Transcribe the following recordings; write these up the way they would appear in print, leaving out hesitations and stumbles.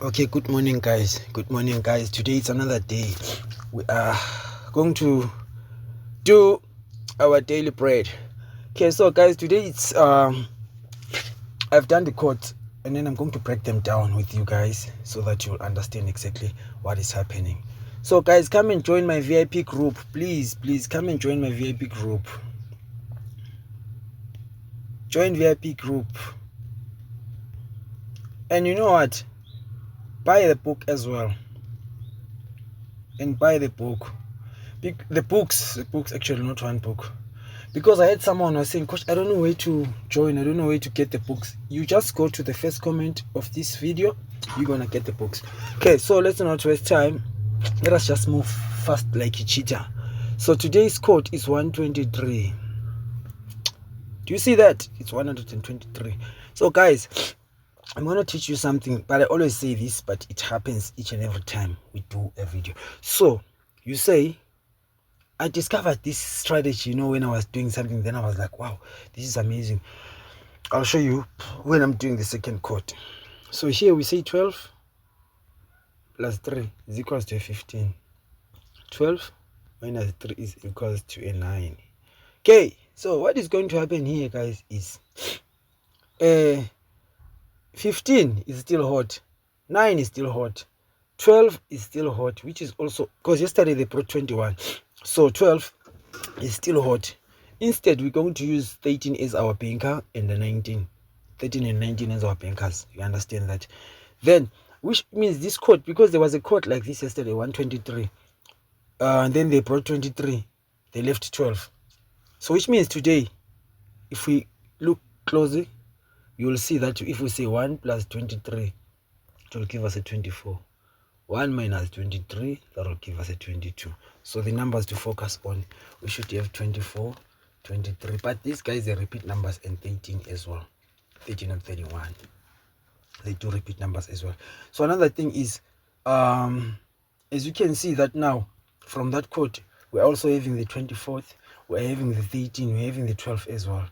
Okay, good morning, guys. Good morning, guys. Today is another day. We are going to do our daily bread. Okay, so guys, today it's I've done the quotes and then I'm going to break them down with you guys so that you'll understand exactly what is happening. So guys, come and join my VIP group. Please come and join my VIP group. Join VIP group. And you know what? Buy the book as well. And buy the book. The books actually, not one book. Because I had someone was saying, Coach, I don't know where to join. I don't know where to get the books. You just go to the first comment of this video. You're going to get the books. Okay, so let's not waste time. Let us just move fast like a cheetah. So today's quote is 123. Do you see that? It's 123. So guys, I'm going to teach you something. But I always say this, but it happens each and every time we do a video. So you say, I discovered this strategy, when I was doing something, then I was like, wow, this is amazing. I'll show you when I'm doing the second quote. So here we say 12 plus 3 is equals to a 15. 12 minus 3 is equals to a 9. Okay, so what is going to happen here, guys, is 15 is still hot. 9 is still hot. 12 is still hot, which is also, because yesterday they brought 21. So 12 is still hot. Instead, we're going to use 13 as our banker and the 19. 13 and 19 as our bankers. You understand that? Then, which means this quote, because there was a quote like this yesterday, 123. And then they brought 23. They left 12. So which means today, if we look closely, you will see that if we say 1 plus 23, it will give us a 24. 1 minus 23, that will give us a 22. So the numbers to focus on, we should have 24, 23. But these guys, they repeat numbers, and 13 as well. 13 and 31. They do repeat numbers as well. So another thing is, as you can see that now, from that quote, we're also having the 24th, we're having the 13, we're having the 12 as well,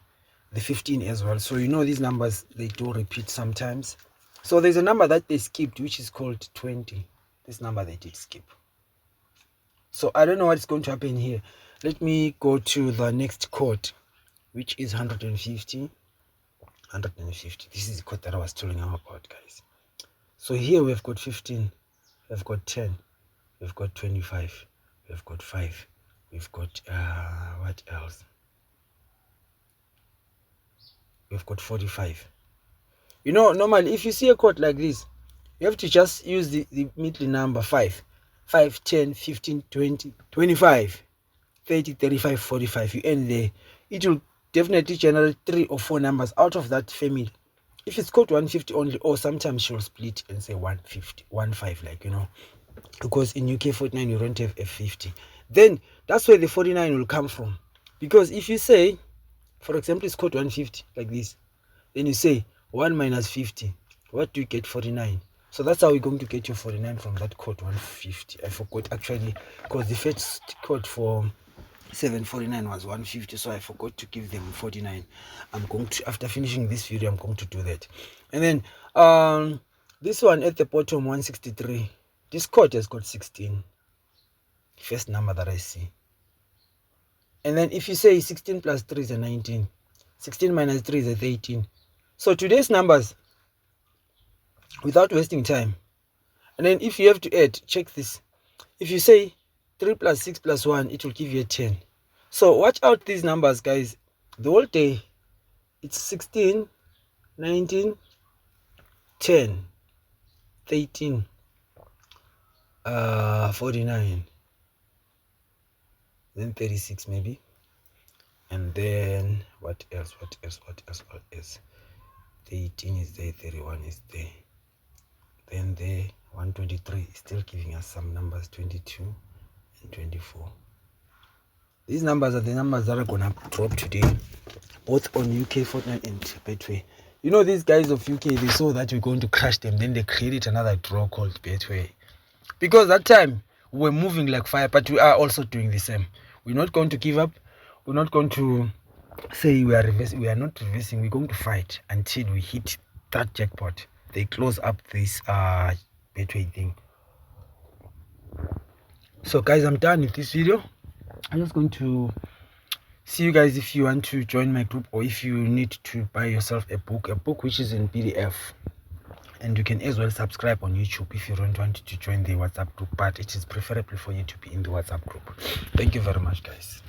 the 15 as well. So these numbers, they do repeat sometimes. So there's a number that they skipped, which is called 20. This number they did skip. So I don't know what's going to happen here. Let me go to the next quote, which is 150. 150. This is the quote that I was telling you about, guys. So here we've got 15, we've got 10, we've got 25, we've got 5, we've got what else? We've got 45. Normally if you see a quote like this, you have to just use the middle number 5. 5, 10, 15, 20, 25, 30, 35, 45. You end there. It will definitely generate 3 or 4 numbers out of that family. If it's called 150 only, or sometimes she'll split and say 150, 15, because in UK 49 you don't have a 50. Then that's where the 49 will come from. Because if you say, for example, it's called 150 like this, then you say 1 minus 50, what do you get? 49. So that's how we're going to get your 49 from that code 150. I forgot actually, because the first code for 749 was 150, so I forgot to give them 49. I'm going to, after finishing this video, I'm going to do that. And then this one at the bottom, 163, this code has got 16, first number that I see. And then if you say 16 plus 3 is a 19, 16 minus 3 is a 13. So today's numbers, without wasting time, and then if you have to add, check this. If you say 3 plus 6 plus 1, it will give you a 10. So watch out these numbers, guys. The whole day, it's 16, 19, 10, 13, 49, then 36 maybe. And then what else? 18 is there, 31 is there. Then the 123 is still giving us some numbers, 22 and 24. These numbers are the numbers that are gonna drop today, both on UK Fortnite and Betway. These guys of UK, they saw that we're going to crash them, then they created another draw called Betway. Because that time we were moving like fire, but we are also doing the same. We're not going to give up. We're not going to say we are reversing. We are not reversing. We're going to fight until we hit that jackpot. They close up this Betway thing. So guys, I'm done with this video. I'm just going to see you guys if you want to join my group, or if you need to buy yourself a book which is in PDF. And you can as well subscribe on YouTube if you don't want to join the WhatsApp group, but it is preferable for you to be in the WhatsApp group. Thank you very much, guys.